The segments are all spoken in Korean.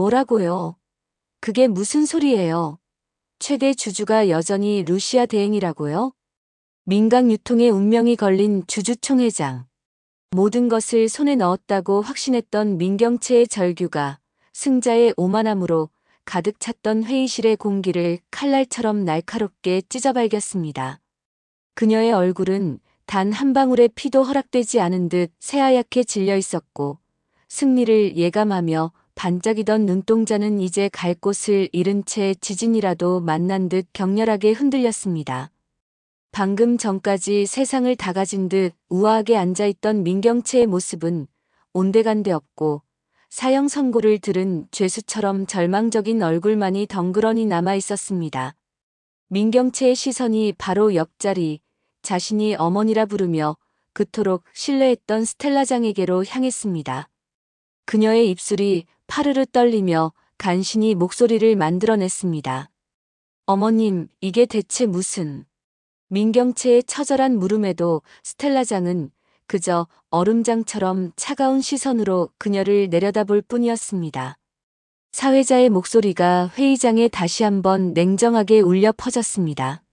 뭐라고요? 그게 무슨 소리예요? 최대 주주가 여전히 루시아 대행이라고요? 민간 유통에 운명이 걸린 주주 총회장. 모든 것을 손에 넣었다고 확신했던 민경채의 절규가 승자의 오만함으로 가득 찼던 회의실의 공기를 칼날처럼 날카롭게 찢어발겼습니다. 그녀의 얼굴은 단 한 방울의 피도 허락되지 않은 듯 새하얗게 질려 있었고 승리를 예감하며 반짝이던 눈동자는 이제 갈 곳을 잃은 채 지진이라도 만난 듯 격렬하게 흔들렸습니다. 방금 전까지 세상을 다 가진 듯 우아하게 앉아있던 민경채의 모습은 온데간데 없고 사형 선고를 들은 죄수처럼 절망적인 얼굴만이 덩그러니 남아 있었습니다. 민경채의 시선이 바로 옆자리, 자신이 어머니라 부르며 그토록 신뢰했던 스텔라장에게로 향했습니다. 그녀의 입술이 파르르 떨리며 간신히 목소리를 만들어냈습니다. 어머님, 이게 대체 무슨... 민경채의 처절한 물음에도 스텔라장은 그저 얼음장처럼 차가운 시선으로 그녀를 내려다볼 뿐이었습니다. 사회자의 목소리가 회의장에 다시 한번 냉정하게 울려 퍼졌습니다.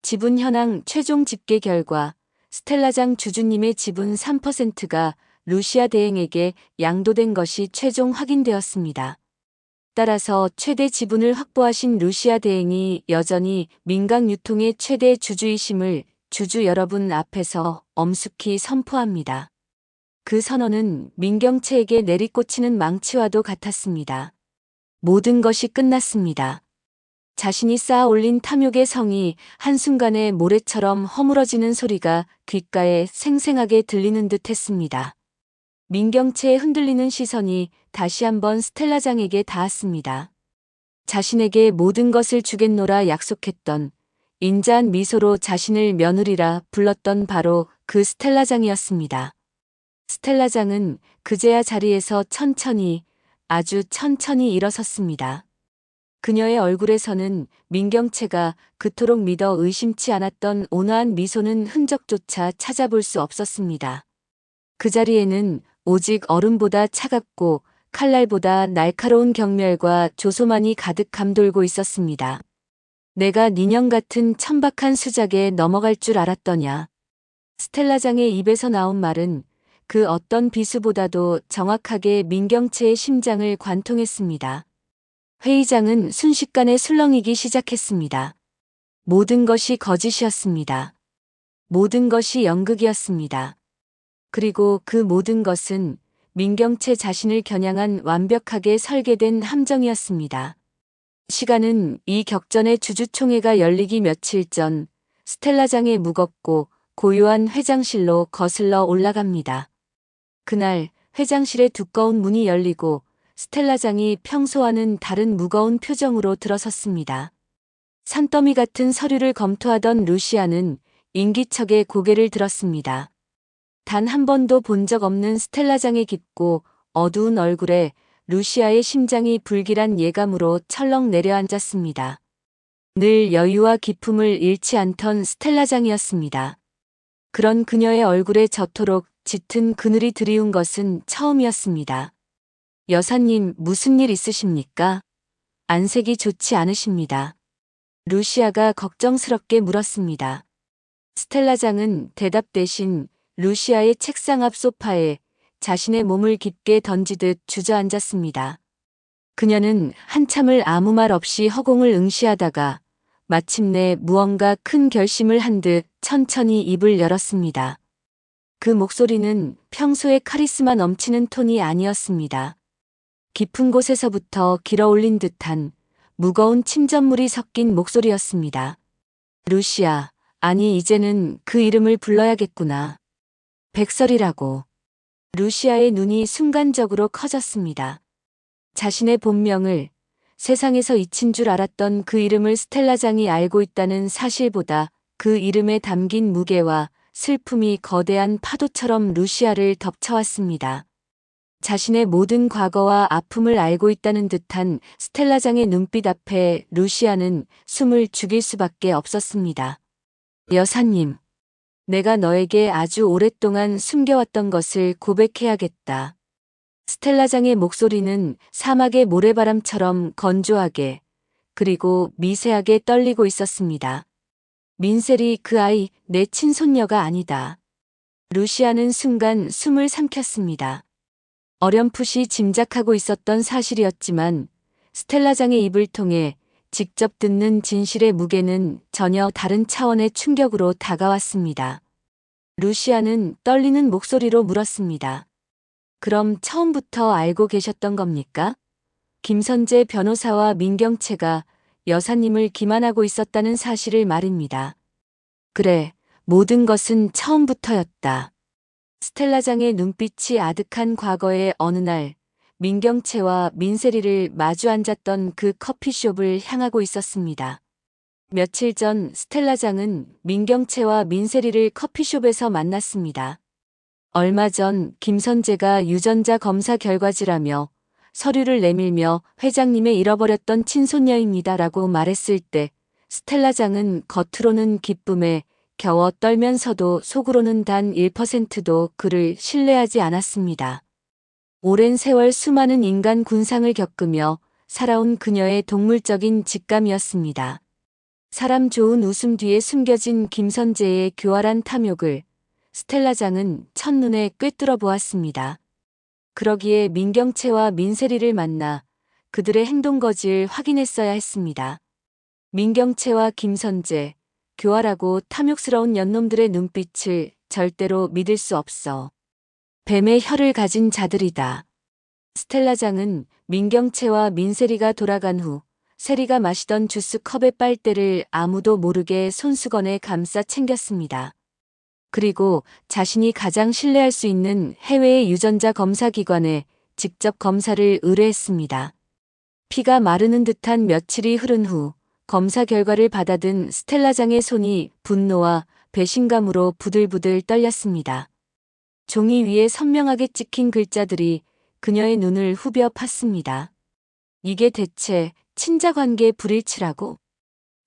지분 현황 최종 집계 결과 스텔라장 주주님의 지분 3%가 루시아 대행에게 양도된 것이 최종 확인되었습니다. 따라서 최대 지분을 확보하신 루시아 대행이 여전히 민간 유통의 최대 주주이심을 주주 여러분 앞에서 엄숙히 선포합니다. 그 선언은 민경채에게 내리꽂히는 망치와도 같았습니다. 모든 것이 끝났습니다. 자신이 쌓아 올린 탐욕의 성이 한순간에 모래처럼 허물어지는 소리가 귓가에 생생하게 들리는 듯 했습니다. 민경채의 흔들리는 시선이 다시 한번 스텔라장에게 닿았습니다. 자신에게 모든 것을 주겠노라 약속했던 인자한 미소로 자신을 며느리라 불렀던 바로 그 스텔라장이었습니다. 스텔라장은 그제야 자리에서 천천히, 아주 천천히 일어섰습니다. 그녀의 얼굴에서는 민경채가 그토록 믿어 의심치 않았던 온화한 미소는 흔적조차 찾아볼 수 없었습니다. 그 자리에는 오직 얼음보다 차갑고 칼날보다 날카로운 경멸과 조소만이 가득 감돌고 있었습니다. 내가 니년 같은 천박한 수작에 넘어갈 줄 알았더냐. 스텔라장의 입에서 나온 말은 그 어떤 비수보다도 정확하게 민경채의 심장을 관통했습니다. 회의장은 순식간에 술렁이기 시작했습니다. 모든 것이 거짓이었습니다. 모든 것이 연극이었습니다. 그리고 그 모든 것은 민경채 자신을 겨냥한 완벽하게 설계된 함정이었습니다. 시간은 이 격전의 주주총회가 열리기 며칠 전 스텔라장의 무겁고 고요한 회장실로 거슬러 올라갑니다. 그날 회장실의 두꺼운 문이 열리고 스텔라장이 평소와는 다른 무거운 표정으로 들어섰습니다. 산더미 같은 서류를 검토하던 루시아는 인기척에 고개를 들었습니다. 단 한 번도 본 적 없는 스텔라장의 깊고 어두운 얼굴에 루시아의 심장이 불길한 예감으로 철렁 내려앉았습니다. 늘 여유와 기품을 잃지 않던 스텔라장이었습니다. 그런 그녀의 얼굴에 저토록 짙은 그늘이 드리운 것은 처음이었습니다. 여사님, 무슨 일 있으십니까? 안색이 좋지 않으십니다. 루시아가 걱정스럽게 물었습니다. 스텔라장은 대답 대신 루시아의 책상 앞 소파에 자신의 몸을 깊게 던지듯 주저앉았습니다. 그녀는 한참을 아무 말 없이 허공을 응시하다가 마침내 무언가 큰 결심을 한 듯 천천히 입을 열었습니다. 그 목소리는 평소의 카리스마 넘치는 톤이 아니었습니다. 깊은 곳에서부터 길어올린 듯한 무거운 침전물이 섞인 목소리였습니다. 루시아, 아니 이제는 그 이름을 불러야겠구나. 백설이라고. 루시아의 눈이 순간적으로 커졌습니다. 자신의 본명을 세상에서 잊힌 줄 알았던 그 이름을 스텔라장이 알고 있다는 사실보다 그 이름에 담긴 무게와 슬픔이 거대한 파도처럼 루시아를 덮쳐왔습니다. 자신의 모든 과거와 아픔을 알고 있다는 듯한 스텔라장의 눈빛 앞에 루시아는 숨을 죽일 수밖에 없었습니다. 여사님, 내가 너에게 아주 오랫동안 숨겨왔던 것을 고백해야겠다. 스텔라장의 목소리는 사막의 모래바람처럼 건조하게 그리고 미세하게 떨리고 있었습니다. 민셀이 그 아이, 내 친손녀가 아니다. 루시아는 순간 숨을 삼켰습니다. 어렴풋이 짐작하고 있었던 사실이었지만 스텔라장의 입을 통해 직접 듣는 진실의 무게는 전혀 다른 차원의 충격으로 다가왔습니다. 루시아는 떨리는 목소리로 물었습니다. 그럼 처음부터 알고 계셨던 겁니까? 김선재 변호사와 민경채가 여사님을 기만하고 있었다는 사실을 말입니다. 그래, 모든 것은 처음부터였다. 스텔라장의 눈빛이 아득한 과거의 어느 날, 민경채와 민세리를 마주 앉았던 그 커피숍을 향하고 있었습니다. 며칠 전 스텔라장은 민경채와 민세리를 커피숍에서 만났습니다. 얼마 전 김선재가 유전자 검사 결과지라며 서류를 내밀며 회장님의 잃어버렸던 친손녀입니다라고 말했을 때 스텔라장은 겉으로는 기쁨에 겨워 떨면서도 속으로는 단 1%도 그를 신뢰하지 않았습니다. 오랜 세월 수많은 인간 군상을 겪으며 살아온 그녀의 동물적인 직감이었습니다. 사람 좋은 웃음 뒤에 숨겨진 김선재의 교활한 탐욕을 스텔라장은 첫눈에 꿰뚫어 보았습니다. 그러기에 민경채와 민세리를 만나 그들의 행동거지를 확인했어야 했습니다. 민경채와 김선재, 교활하고 탐욕스러운 연놈들의 눈빛을 절대로 믿을 수 없어. 뱀의 혀를 가진 자들이다. 스텔라장은 민경채와 민세리가 돌아간 후 세리가 마시던 주스 컵의 빨대를 아무도 모르게 손수건에 감싸 챙겼습니다. 그리고 자신이 가장 신뢰할 수 있는 해외의 유전자 검사 기관에 직접 검사를 의뢰했습니다. 피가 마르는 듯한 며칠이 흐른 후 검사 결과를 받아든 스텔라장의 손이 분노와 배신감으로 부들부들 떨렸습니다. 종이 위에 선명하게 찍힌 글자들이 그녀의 눈을 후벼 팠습니다. 이게 대체 친자관계의 불일치라고?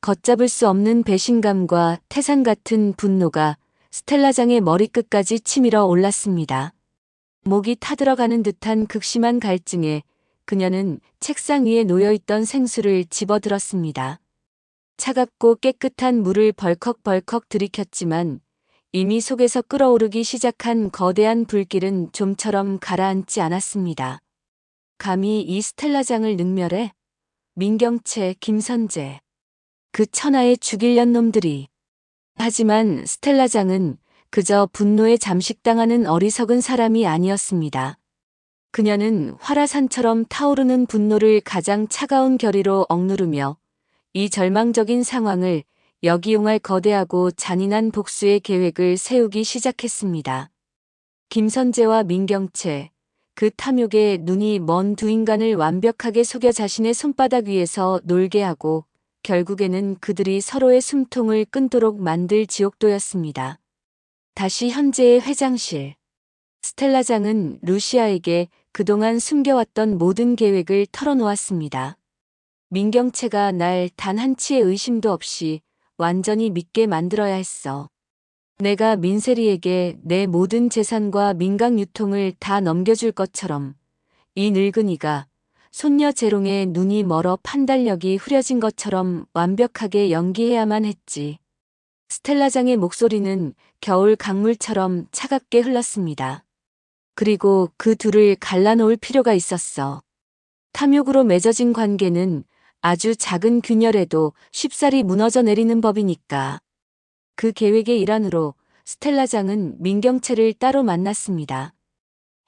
걷잡을 수 없는 배신감과 태산 같은 분노가 스텔라장의 머리끝까지 치밀어 올랐습니다. 목이 타들어가는 듯한 극심한 갈증에 그녀는 책상 위에 놓여있던 생수를 집어들었습니다. 차갑고 깨끗한 물을 벌컥벌컥 들이켰지만 이미 속에서 끓어오르기 시작한 거대한 불길은 좀처럼 가라앉지 않았습니다. 감히 이 스텔라장을 능멸해? 민경채, 김선재. 그 천하의 죽일년 놈들이. 하지만 스텔라장은 그저 분노에 잠식당하는 어리석은 사람이 아니었습니다. 그녀는 화라산처럼 타오르는 분노를 가장 차가운 결의로 억누르며 이 절망적인 상황을 역이용할 거대하고 잔인한 복수의 계획을 세우기 시작했습니다. 김선재와 민경채, 그 탐욕에 눈이 먼 두 인간을 완벽하게 속여 자신의 손바닥 위에서 놀게 하고 결국에는 그들이 서로의 숨통을 끊도록 만들 지옥도였습니다. 다시 현재의 회장실. 스텔라장은 루시아에게 그동안 숨겨왔던 모든 계획을 털어놓았습니다. 민경채가 날 단 한치의 의심도 없이 완전히 믿게 만들어야 했어. 내가 민세리에게 내 모든 재산과 민각 유통을 다 넘겨줄 것처럼 이 늙은이가 손녀 재롱에 눈이 멀어 판단력이 흐려진 것처럼 완벽하게 연기해야만 했지. 스텔라장의 목소리는 겨울 강물처럼 차갑게 흘렀습니다. 그리고 그 둘을 갈라놓을 필요가 있었어. 탐욕으로 맺어진 관계는 아주 작은 균열에도 쉽사리 무너져 내리는 법이니까. 그 계획의 일환으로 스텔라장은 민경채를 따로 만났습니다.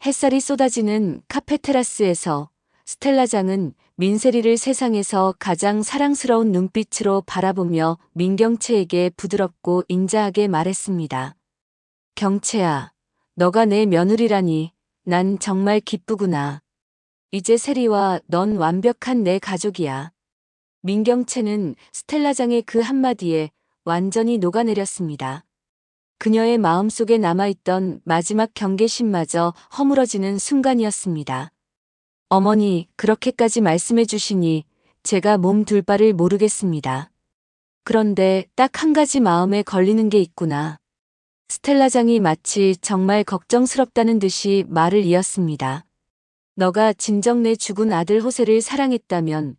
햇살이 쏟아지는 카페 테라스에서 스텔라장은 민세리를 세상에서 가장 사랑스러운 눈빛으로 바라보며 민경채에게 부드럽고 인자하게 말했습니다. 경채야, 너가 내 며느리라니 난 정말 기쁘구나. 이제 세리와 넌 완벽한 내 가족이야. 민경채는 스텔라장의 그 한마디에 완전히 녹아내렸습니다. 그녀의 마음속에 남아있던 마지막 경계심마저 허물어지는 순간이었습니다. 어머니, 그렇게까지 말씀해 주시니 제가 몸 둘 바를 모르겠습니다. 그런데 딱 한 가지 마음에 걸리는 게 있구나. 스텔라장이 마치 정말 걱정스럽다는 듯이 말을 이었습니다. 너가 진정 내 죽은 아들 호세를 사랑했다면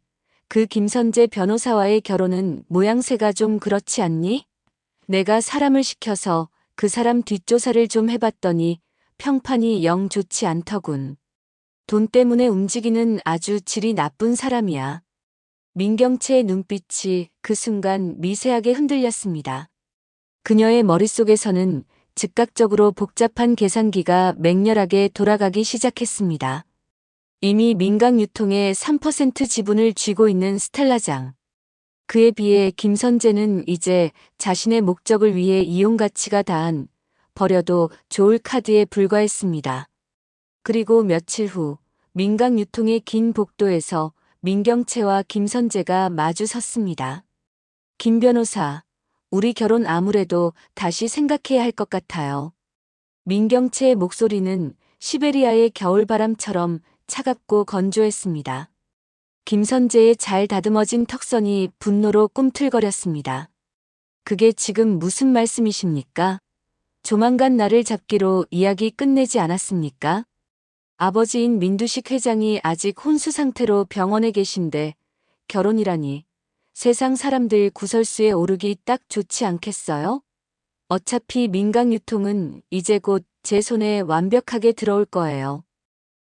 그 김선재 변호사와의 결혼은 모양새가 좀 그렇지 않니? 내가 사람을 시켜서 그 사람 뒷조사를 좀 해봤더니 평판이 영 좋지 않더군. 돈 때문에 움직이는 아주 질이 나쁜 사람이야. 민경채의 눈빛이 그 순간 미세하게 흔들렸습니다. 그녀의 머릿속에서는 즉각적으로 복잡한 계산기가 맹렬하게 돌아가기 시작했습니다. 이미 민강유통의 3% 지분을 쥐고 있는 스텔라장. 그에 비해 김선재는 이제 자신의 목적을 위해 이용 가치가 다한 버려도 좋을 카드에 불과했습니다. 그리고 며칠 후 민강유통의 긴 복도에서 민경채와 김선재가 마주 섰습니다. 김 변호사, 우리 결혼 아무래도 다시 생각해야 할 것 같아요. 민경채의 목소리는 시베리아의 겨울바람처럼 차갑고 건조했습니다. 김선재의 잘 다듬어진 턱선이 분노로 꿈틀거렸습니다. 그게 지금 무슨 말씀이십니까? 조만간 나를 잡기로 이야기 끝내지 않았습니까? 아버지인 민두식 회장이 아직 혼수 상태로 병원에 계신데 결혼이라니 세상 사람들 구설수에 오르기 딱 좋지 않겠어요? 어차피 민강유통은 이제 곧 제 손에 완벽하게 들어올 거예요.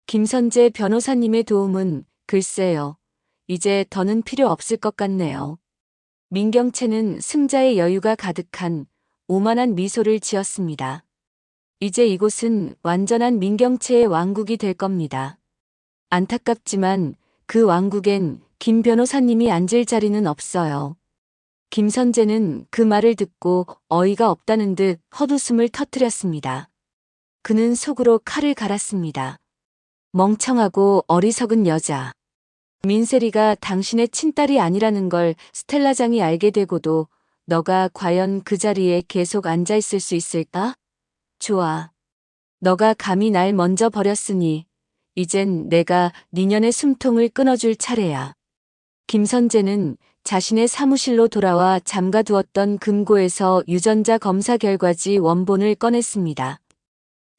김선재 변호사님의 도움은 글쎄요. 이제 더는 필요 없을 것 같네요. 민경채는 승자의 여유가 가득한 오만한 미소를 지었습니다. 이제 이곳은 완전한 민경채의 왕국이 될 겁니다. 안타깝지만 그 왕국엔 김 변호사님이 앉을 자리는 없어요. 김선재는 그 말을 듣고 어이가 없다는 듯 헛웃음을 터뜨렸습니다. 그는 속으로 칼을 갈았습니다. 멍청하고 어리석은 여자. 민세리가 당신의 친딸이 아니라는 걸 스텔라장이 알게 되고도 너가 과연 그 자리에 계속 앉아 있을 수 있을까? 좋아. 너가 감히 날 먼저 버렸으니 이젠 내가 니년의 숨통을 끊어줄 차례야. 김선재는 자신의 사무실로 돌아와 잠가두었던 금고에서 유전자 검사 결과지 원본을 꺼냈습니다.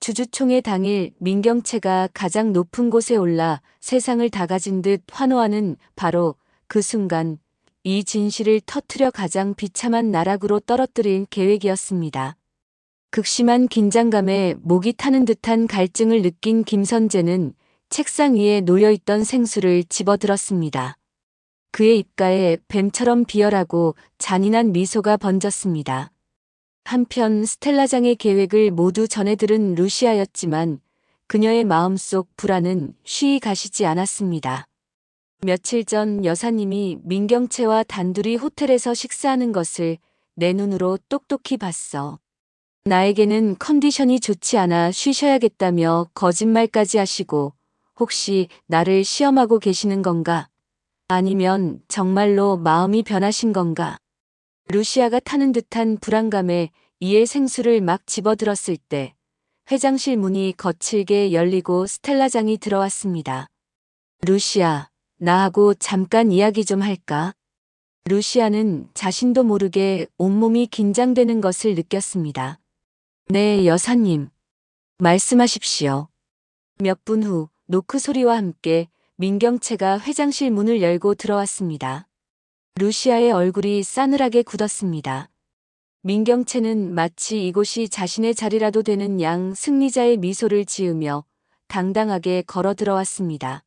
주주총회 당일 민경채가 가장 높은 곳에 올라 세상을 다 가진 듯 환호하는 바로 그 순간 이 진실을 터뜨려 가장 비참한 나락으로 떨어뜨릴 계획이었습니다. 극심한 긴장감에 목이 타는 듯한 갈증을 느낀 김선재는 책상 위에 놓여있던 생수를 집어들었습니다. 그의 입가에 뱀처럼 비열하고 잔인한 미소가 번졌습니다. 한편 스텔라장의 계획을 모두 전해들은 루시아였지만 그녀의 마음속 불안은 쉬이 가시지 않았습니다. 며칠 전 여사님이 민경채와 단둘이 호텔에서 식사하는 것을 내 눈으로 똑똑히 봤어. 나에게는 컨디션이 좋지 않아 쉬셔야겠다며 거짓말까지 하시고 혹시 나를 시험하고 계시는 건가? 아니면 정말로 마음이 변하신 건가? 루시아가 타는 듯한 불안감에 이에 생수를 막 집어들었을 때 회장실 문이 거칠게 열리고 스텔라장이 들어왔습니다. 루시아, 나하고 잠깐 이야기 좀 할까? 루시아는 자신도 모르게 온몸이 긴장되는 것을 느꼈습니다. 네, 여사님. 말씀하십시오. 몇 분 후 노크 소리와 함께 민경채가 회장실 문을 열고 들어왔습니다. 루시아의 얼굴이 싸늘하게 굳었습니다. 민경채는 마치 이곳이 자신의 자리라도 되는 양 승리자의 미소를 지으며 당당하게 걸어 들어왔습니다.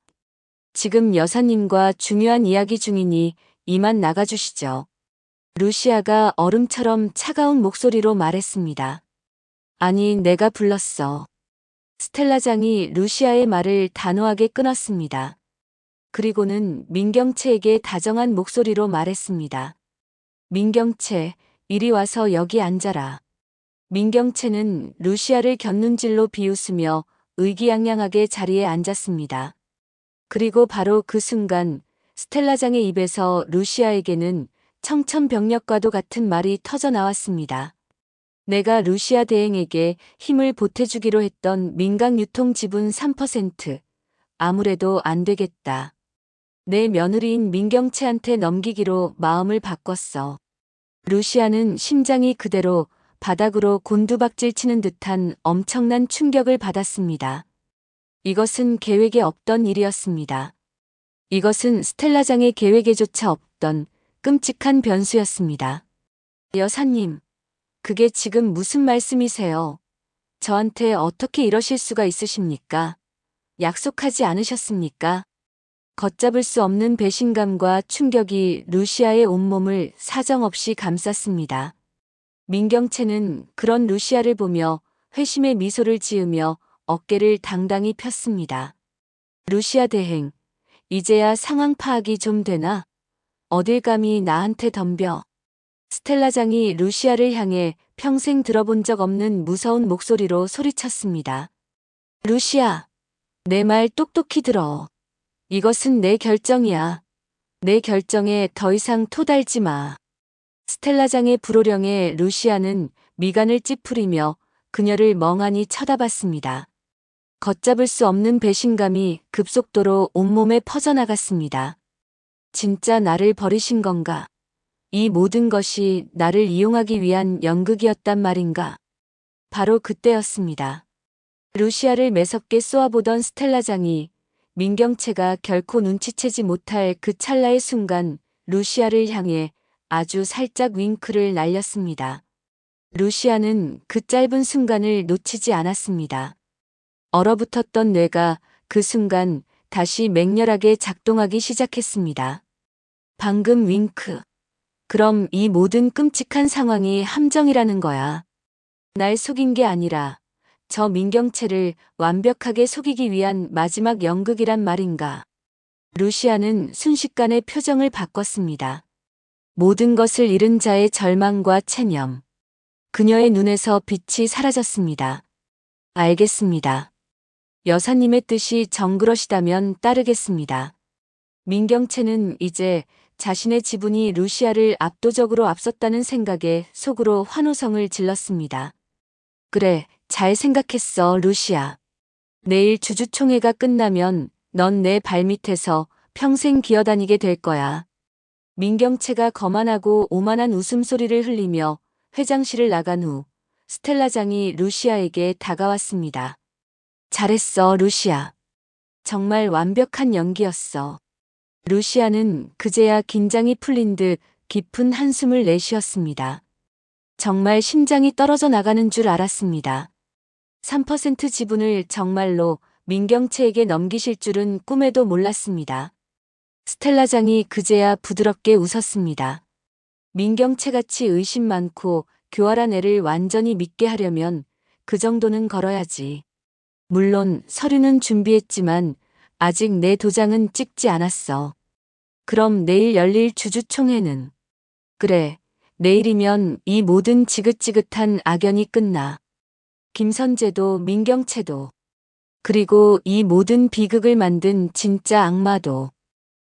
지금 여사님과 중요한 이야기 중이니 이만 나가주시죠. 루시아가 얼음처럼 차가운 목소리로 말했습니다. 아니, 내가 불렀어. 스텔라장이 루시아의 말을 단호하게 끊었습니다. 그리고는 민경채에게 다정한 목소리로 말했습니다. 민경채, 이리 와서 여기 앉아라. 민경채는 루시아를 곁눈질로 비웃으며 의기양양하게 자리에 앉았습니다. 그리고 바로 그 순간 스텔라장의 입에서 루시아에게는 청천벽력과도 같은 말이 터져 나왔습니다. 내가 루시아 대행에게 힘을 보태주기로 했던 민강유통 지분 3%. 아무래도 안 되겠다. 내 며느리인 민경채한테 넘기기로 마음을 바꿨어. 루시아는 심장이 그대로 바닥으로 곤두박질 치는 듯한 엄청난 충격을 받았습니다. 이것은 계획에 없던 일이었습니다. 이것은 스텔라장의 계획에조차 없던 끔찍한 변수였습니다. 여사님, 그게 지금 무슨 말씀이세요? 저한테 어떻게 이러실 수가 있으십니까? 약속하지 않으셨습니까? 걷잡을 수 없는 배신감과 충격이 루시아의 온몸을 사정없이 감쌌습니다. 민경채는 그런 루시아를 보며 회심의 미소를 지으며 어깨를 당당히 폈습니다. 루시아 대행, 이제야 상황 파악이 좀 되나? 어딜 감히 나한테 덤벼. 스텔라장이 루시아를 향해 평생 들어본 적 없는 무서운 목소리로 소리쳤습니다. 루시아, 내 말 똑똑히 들어. 이것은 내 결정이야. 내 결정에 더 이상 토달지 마. 스텔라장의 불호령에 루시아는 미간을 찌푸리며 그녀를 멍하니 쳐다봤습니다. 걷잡을 수 없는 배신감이 급속도로 온몸에 퍼져나갔습니다. 진짜 나를 버리신 건가? 이 모든 것이 나를 이용하기 위한 연극이었단 말인가? 바로 그때였습니다. 루시아를 매섭게 쏘아보던 스텔라장이 민경채가 결코 눈치채지 못할 그 찰나의 순간 루시아를 향해 아주 살짝 윙크를 날렸습니다. 루시아는 그 짧은 순간을 놓치지 않았습니다. 얼어붙었던 뇌가 그 순간 다시 맹렬하게 작동하기 시작했습니다. 방금 윙크. 그럼 이 모든 끔찍한 상황이 함정이라는 거야. 날 속인 게 아니라 저 민경채를 완벽하게 속이기 위한 마지막 연극이란 말인가. 루시아는 순식간에 표정을 바꿨습니다. 모든 것을 잃은 자의 절망과 체념. 그녀의 눈에서 빛이 사라졌습니다. 알겠습니다. 여사님의 뜻이 정그러시다면 따르겠습니다. 민경채는 이제 자신의 지분이 루시아를 압도적으로 앞섰다는 생각에 속으로 환호성을 질렀습니다. 그래, 잘 생각했어, 루시아. 내일 주주총회가 끝나면 넌 내 발밑에서 평생 기어다니게 될 거야. 민경채가 거만하고 오만한 웃음소리를 흘리며 회장실을 나간 후 스텔라장이 루시아에게 다가왔습니다. 잘했어, 루시아. 정말 완벽한 연기였어. 루시아는 그제야 긴장이 풀린 듯 깊은 한숨을 내쉬었습니다. 정말 심장이 떨어져 나가는 줄 알았습니다. 3% 지분을 정말로 민경채에게 넘기실 줄은 꿈에도 몰랐습니다. 스텔라장이 그제야 부드럽게 웃었습니다. 민경채같이 의심 많고 교활한 애를 완전히 믿게 하려면 그 정도는 걸어야지. 물론 서류는 준비했지만 아직 내 도장은 찍지 않았어. 그럼 내일 열릴 주주총회는? 그래, 내일이면 이 모든 지긋지긋한 악연이 끝나. 김선재도 민경채도. 그리고 이 모든 비극을 만든 진짜 악마도.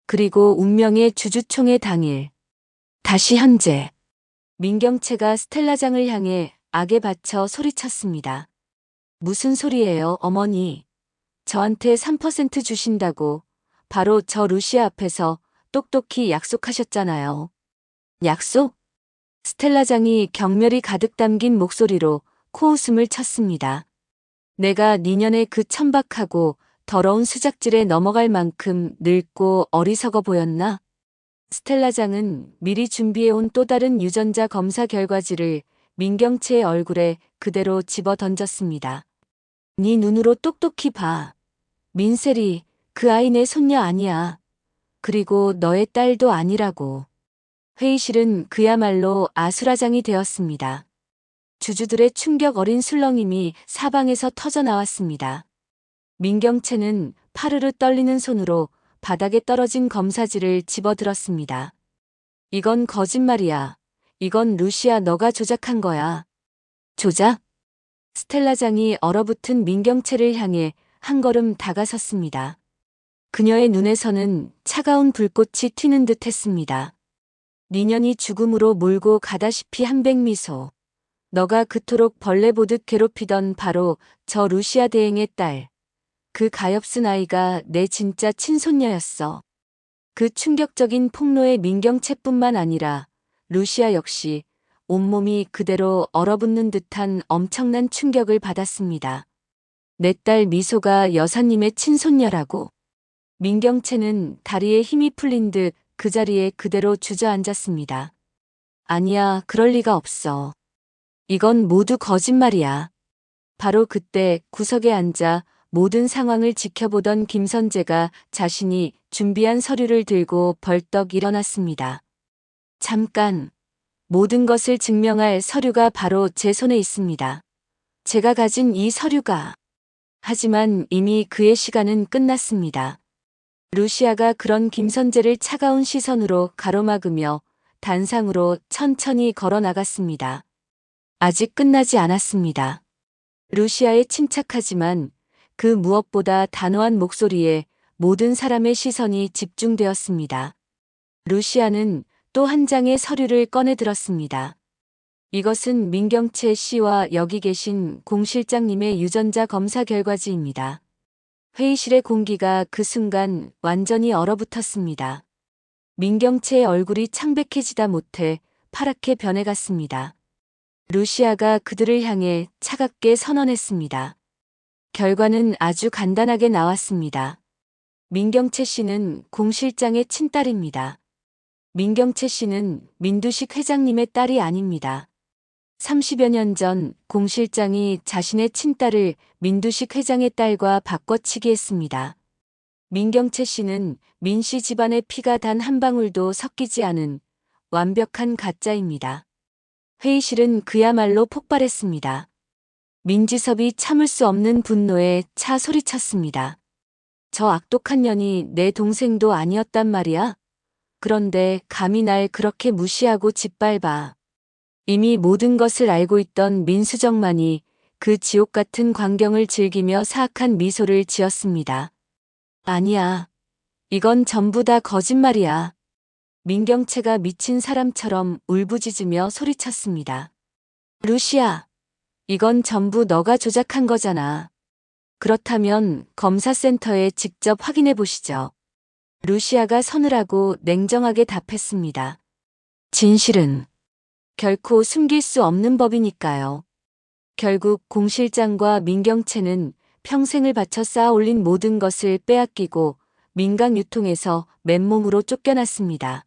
그리고 운명의 주주총회 당일. 다시 현재. 민경채가 스텔라장을 향해 악에 받쳐 소리쳤습니다. 무슨 소리예요, 어머니? 저한테 3% 주신다고 바로 저 루시아 앞에서 똑똑히 약속하셨잖아요. 약속? 스텔라장이 경멸이 가득 담긴 목소리로 코웃음을 쳤습니다. 내가 니년의 그 천박하고 더러운 수작질에 넘어갈 만큼 늙고 어리석어 보였나? 스텔라장은 미리 준비해온 또 다른 유전자 검사 결과지를 민경채의 얼굴에 그대로 집어 던졌습니다. 네 눈으로 똑똑히 봐. 민셀이 그 아이 내 손녀 아니야. 그리고 너의 딸도 아니라고. 회의실은 그야말로 아수라장이 되었습니다. 주주들의 충격 어린 술렁임이 사방에서 터져 나왔습니다. 민경채는 파르르 떨리는 손으로 바닥에 떨어진 검사지를 집어들었습니다. 이건 거짓말이야. 이건 루시아 너가 조작한 거야. 조작? 스텔라장이 얼어붙은 민경채를 향해 한 걸음 다가섰습니다. 그녀의 눈에서는 차가운 불꽃이 튀는 듯 했습니다. 니년이 죽음으로 몰고 가다시피 한백 미소. 너가 그토록 벌레 보듯 괴롭히던 바로 저 루시아 대행의 딸. 그 가엾은 아이가 내 진짜 친손녀였어. 그 충격적인 폭로에 민경채뿐만 아니라 루시아 역시 온몸이 그대로 얼어붙는 듯한 엄청난 충격을 받았습니다. 내 딸 미소가 여사님의 친손녀라고. 민경채는 다리에 힘이 풀린 듯 그 자리에 그대로 주저앉았습니다. 아니야, 그럴 리가 없어. 이건 모두 거짓말이야. 바로 그때 구석에 앉아 모든 상황을 지켜보던 김선재가 자신이 준비한 서류를 들고 벌떡 일어났습니다. 잠깐, 모든 것을 증명할 서류가 바로 제 손에 있습니다. 제가 가진 이 서류가. 하지만 이미 그의 시간은 끝났습니다. 루시아가 그런 김선재를 차가운 시선으로 가로막으며 단상으로 천천히 걸어 나갔습니다. 아직 끝나지 않았습니다. 루시아의 침착하지만 그 무엇보다 단호한 목소리에 모든 사람의 시선이 집중되었습니다. 루시아는 또 한 장의 서류를 꺼내 들었습니다. 이것은 민경채 씨와 여기 계신 공 실장님의 유전자 검사 결과지입니다. 회의실의 공기가 그 순간 완전히 얼어붙었습니다. 민경채의 얼굴이 창백해지다 못해 파랗게 변해갔습니다. 루시아가 그들을 향해 차갑게 선언했습니다. 결과는 아주 간단하게 나왔습니다. 민경채 씨는 공 실장의 친딸입니다. 민경채 씨는 민두식 회장님의 딸이 아닙니다. 30여 년 전 공 실장이 자신의 친딸을 민두식 회장의 딸과 바꿔치기 했습니다. 민경채 씨는 민 씨 집안의 피가 단 한 방울도 섞이지 않은 완벽한 가짜입니다. 회의실은 그야말로 폭발했습니다. 민지섭이 참을 수 없는 분노에 차 소리쳤습니다. 저 악독한 년이 내 동생도 아니었단 말이야? 그런데 감히 날 그렇게 무시하고 짓밟아. 이미 모든 것을 알고 있던 민수정만이 그 지옥 같은 광경을 즐기며 사악한 미소를 지었습니다. 아니야. 이건 전부 다 거짓말이야. 민경채가 미친 사람처럼 울부짖으며 소리쳤습니다. 루시아, 이건 전부 너가 조작한 거잖아. 그렇다면 검사센터에 직접 확인해 보시죠. 루시아가 서늘하고 냉정하게 답했습니다. 진실은 결코 숨길 수 없는 법이니까요. 결국 공 실장과 민경채는 평생을 바쳐 쌓아 올린 모든 것을 빼앗기고 민강 유통에서 맨몸으로 쫓겨났습니다.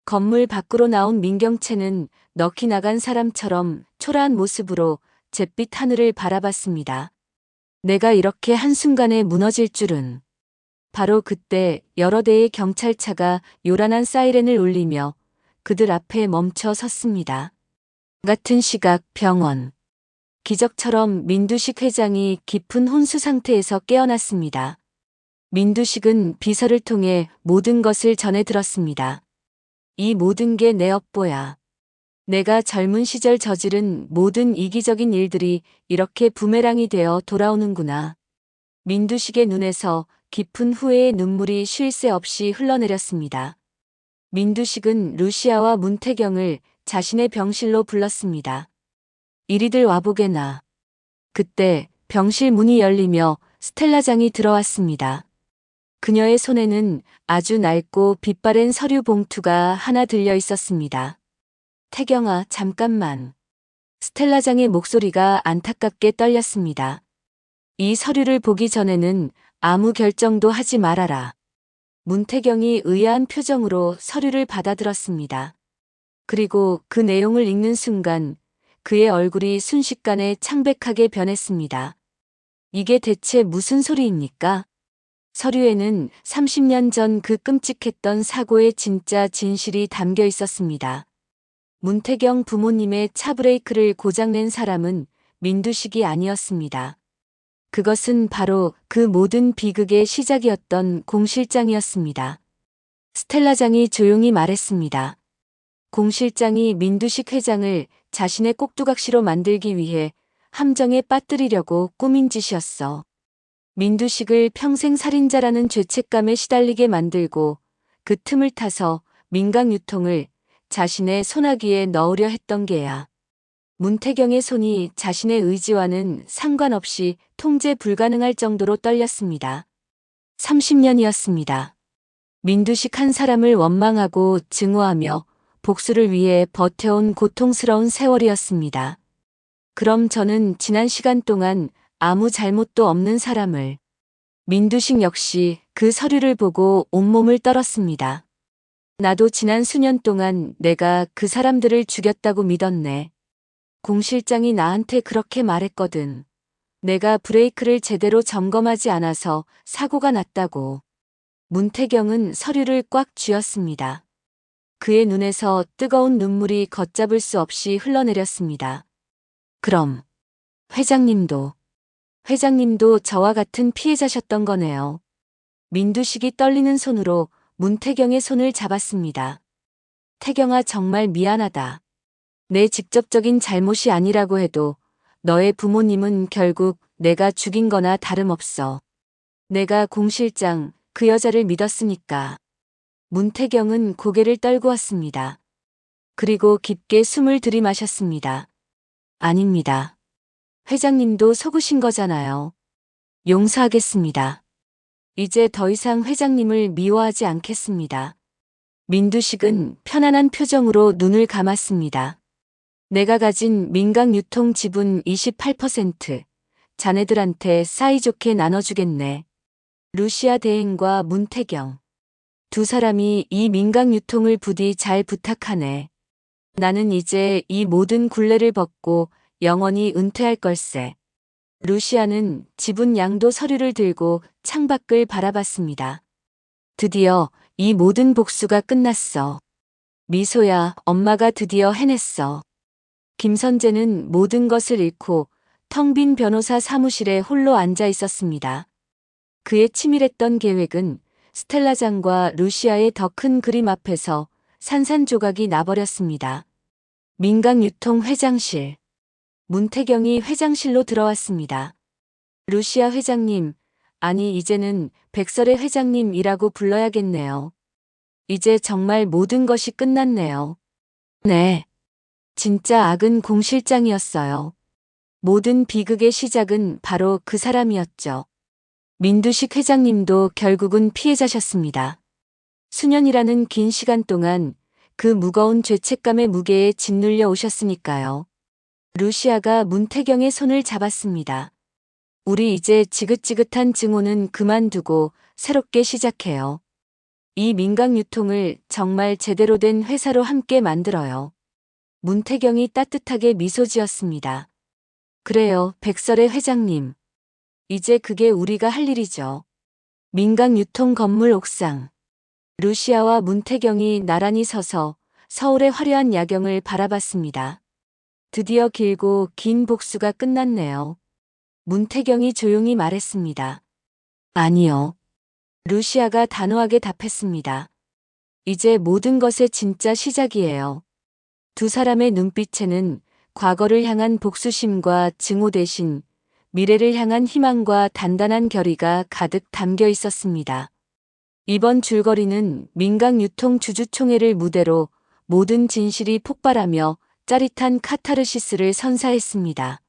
건물 밖으로 나온 민경채는 넋이 나간 사람처럼 초라한 모습으로 잿빛 하늘을 바라봤습니다. 내가 이렇게 한순간에 무너질 줄은. 바로 그때 여러 대의 경찰차가 요란한 사이렌을 울리며 그들 앞에 멈춰 섰습니다. 같은 시각 병원. 기적처럼 민두식 회장이 깊은 혼수 상태에서 깨어났습니다. 민두식은 비서를 통해 모든 것을 전해 들었습니다. 이 모든 게 내 업보야. 내가 젊은 시절 저지른 모든 이기적인 일들이 이렇게 부메랑이 되어 돌아오는구나. 민두식의 눈에서 깊은 후회의 눈물이 쉴 새 없이 흘러내렸습니다. 민두식은 루시아와 문태경을 자신의 병실로 불렀습니다. 이리들 와보게나. 그때 병실 문이 열리며 스텔라장이 들어왔습니다. 그녀의 손에는 아주 낡고 빛바랜 서류 봉투가 하나 들려 있었습니다. 태경아, 잠깐만. 스텔라장의 목소리가 안타깝게 떨렸습니다. 이 서류를 보기 전에는 아무 결정도 하지 말아라. 문태경이 의아한 표정으로 서류를 받아들었습니다. 그리고 그 내용을 읽는 순간 그의 얼굴이 순식간에 창백하게 변했습니다. 이게 대체 무슨 소리입니까? 서류에는 30년 전 그 끔찍했던 사고의 진짜 진실이 담겨 있었습니다. 문태경 부모님의 차브레이크를 고장낸 사람은 민두식이 아니었습니다. 그것은 바로 그 모든 비극의 시작이었던 공 실장이었습니다. 스텔라장이 조용히 말했습니다. 공 실장이 민두식 회장을 자신의 꼭두각시로 만들기 위해 함정에 빠뜨리려고 꾸민 짓이었어. 민두식을 평생 살인자라는 죄책감에 시달리게 만들고 그 틈을 타서 민강 유통을 자신의 손아귀에 넣으려 했던 게야. 문태경의 손이 자신의 의지와는 상관없이 통제 불가능할 정도로 떨렸습니다. 30년이었습니다. 민두식 한 사람을 원망하고 증오하며 복수를 위해 버텨온 고통스러운 세월이었습니다. 그럼 저는 지난 시간 동안 아무 잘못도 없는 사람을. 민두식 역시 그 서류를 보고 온몸을 떨었습니다. 나도 지난 수년 동안 내가 그 사람들을 죽였다고 믿었네. 공 실장이 나한테 그렇게 말했거든. 내가 브레이크를 제대로 점검하지 않아서 사고가 났다고. 문태경은 서류를 꽉 쥐었습니다. 그의 눈에서 뜨거운 눈물이 걷잡을 수 없이 흘러내렸습니다. 그럼 회장님도 저와 같은 피해자셨던 거네요. 민두식이 떨리는 손으로 문태경의 손을 잡았습니다. 태경아, 정말 미안하다. 내 직접적인 잘못이 아니라고 해도 너의 부모님은 결국 내가 죽인 거나 다름없어. 내가 공 실장, 그 여자를 믿었으니까. 문태경은 고개를 떨고 왔습니다. 그리고 깊게 숨을 들이마셨습니다. 아닙니다. 회장님도 속으신 거잖아요. 용서하겠습니다. 이제 더 이상 회장님을 미워하지 않겠습니다. 민두식은 편안한 표정으로 눈을 감았습니다. 내가 가진 민강 유통 지분 28%, 자네들한테 사이좋게 나눠주겠네. 루시아 대행과 문태경. 두 사람이 이 민강 유통을 부디 잘 부탁하네. 나는 이제 이 모든 굴레를 벗고 영원히 은퇴할 걸세. 루시아는 지분 양도 서류를 들고 창밖을 바라봤습니다. 드디어 이 모든 복수가 끝났어. 미소야, 엄마가 드디어 해냈어. 김선재는 모든 것을 잃고 텅 빈 변호사 사무실에 홀로 앉아 있었습니다. 그의 치밀했던 계획은 스텔라장과 루시아의 더 큰 그림 앞에서 산산조각이 나버렸습니다. 민강유통 회장실. 문태경이 회장실로 들어왔습니다. 루시아 회장님, 아니 이제는 백설의 회장님이라고 불러야겠네요. 이제 정말 모든 것이 끝났네요. 네. 진짜 악은 공 실장이었어요. 모든 비극의 시작은 바로 그 사람이었죠. 민두식 회장님도 결국은 피해자셨습니다. 수년이라는 긴 시간 동안 그 무거운 죄책감의 무게에 짓눌려 오셨으니까요. 루시아가 문태경의 손을 잡았습니다. 우리 이제 지긋지긋한 증오는 그만두고 새롭게 시작해요. 이 민강 유통을 정말 제대로 된 회사로 함께 만들어요. 문태경이 따뜻하게 미소 지었습니다. 그래요, 백설의 회장님. 이제 그게 우리가 할 일이죠. 민강 유통 건물 옥상. 루시아와 문태경이 나란히 서서 서울의 화려한 야경을 바라봤습니다. 드디어 길고 긴 복수가 끝났네요. 문태경이 조용히 말했습니다. 아니요. 루시아가 단호하게 답했습니다. 이제 모든 것의 진짜 시작이에요. 두 사람의 눈빛에는 과거를 향한 복수심과 증오 대신 미래를 향한 희망과 단단한 결의가 가득 담겨 있었습니다. 이번 줄거리는 민강유통 주주총회를 무대로 모든 진실이 폭발하며 짜릿한 카타르시스를 선사했습니다.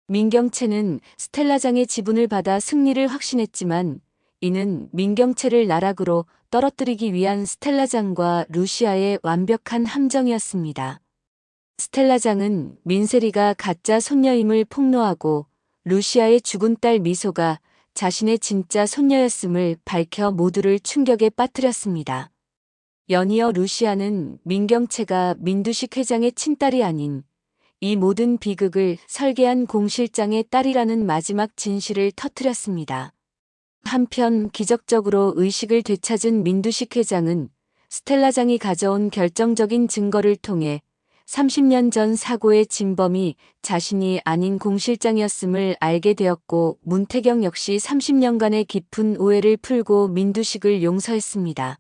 민경채는 스텔라장의 지분을 받아 승리를 확신했지만 이는 민경채를 나락으로 떨어뜨리기 위한 스텔라장과 루시아의 완벽한 함정이었습니다. 스텔라장은 민세리가 가짜 손녀임을 폭로하고 루시아의 죽은 딸 미소가 자신의 진짜 손녀였음을 밝혀 모두를 충격에 빠뜨렸습니다. 연이어 루시아는 민경채가 민두식 회장의 친딸이 아닌 이 모든 비극을 설계한 공 실장의 딸이라는 마지막 진실을 터뜨렸습니다. 한편 기적적으로 의식을 되찾은 민두식 회장은 스텔라장이 가져온 결정적인 증거를 통해 30년 전 사고의 진범이 자신이 아닌 공 실장이었음을 알게 되었고 문태경 역시 30년간의 깊은 오해를 풀고 민두식을 용서했습니다.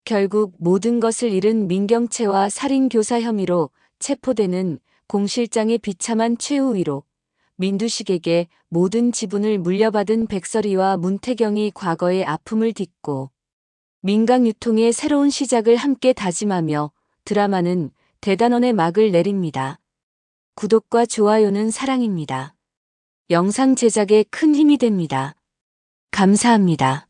결국 모든 것을 잃은 민경채와 살인교사 혐의로 체포되는 공 실장의 비참한 최후 위로 민두식에게 모든 지분을 물려받은 백설이와 문태경이 과거의 아픔을 딛고 민강유통의 새로운 시작을 함께 다짐하며 드라마는 대단원의 막을 내립니다. 구독과 좋아요는 사랑입니다. 영상 제작에 큰 힘이 됩니다. 감사합니다.